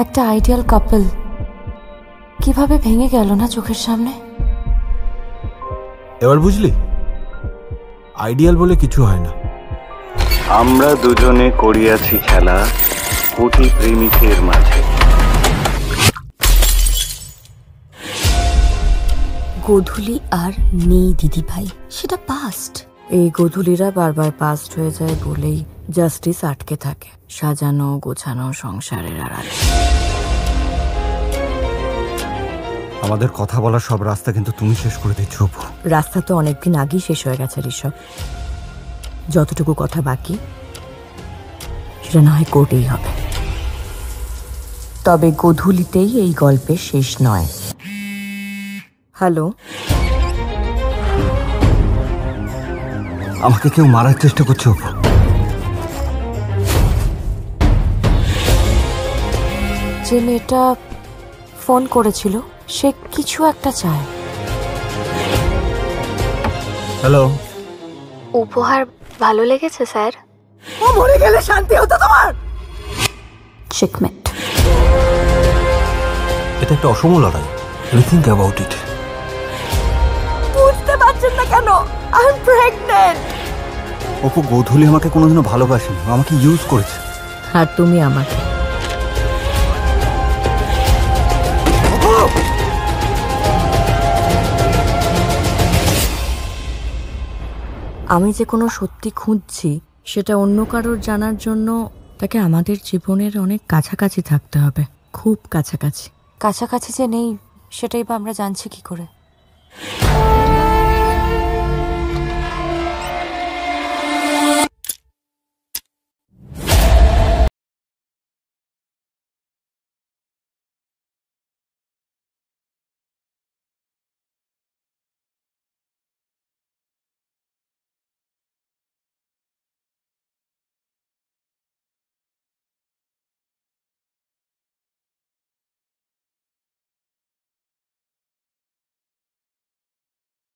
একটা আইডিয়াল কাপল কিভাবে ভেঙে গেল না চোখের সামনে। এবার বুঝলি, আইডিয়াল বলে কিছু হয় না। আমরা দুজনে করিয়াছি খেলা কোটি প্রেমিকের মাঝে। গোধূলি আর নেই দিদি ভাই, সেটা পাস্ট। এই গোধূলিরা বারবার পাস্ট হয়ে যায় বলেই জাস্টিস আটকে থাকে সাজানো গোছানো সংসারের আড়ালে। আমাদের কথা বলার সব রাস্তা কিন্তু তুমি শেষ করে দিচ্ছ অপু। রাস্তা তো অনেকদিন আগেই শেষ হয়ে গেছে ঋষভ। যতটুকু কথা বাকি সেটা না হয় কোর্টেই হবে। তবে গোধূলিতেই এই গল্পের শেষ নয়। হ্যালো, আমাকে কেউ মারার চেষ্টা করছে অপু। যে মেয়েটা ফোন করেছিল সে কিছু একটা চায়। হ্যালো, উপহার ভালো লেগেছে স্যার? ও মরে গেলে শান্তি হতো তোমার। চেকমেট। এটা একটা অসম লড়াই। Think about it. বুঝতে পারছেন না কেন? I am pregnant. Apu, Godhuli আমাকে কোনোদিনও ভালোবাসেনি, আমাকে ইউজ করেছে। আর তুমি আমাকে। আমি যে কোনো সত্যি খুঁজছি সেটা অন্য কারোর জানার জন্য তাকে আমাদের জীবনের অনেক কাছাকাছি থাকতে হবে, খুব কাছাকাছি। কাছাকাছি যে নেই সেটাই বা আমরা জানছি কি করে?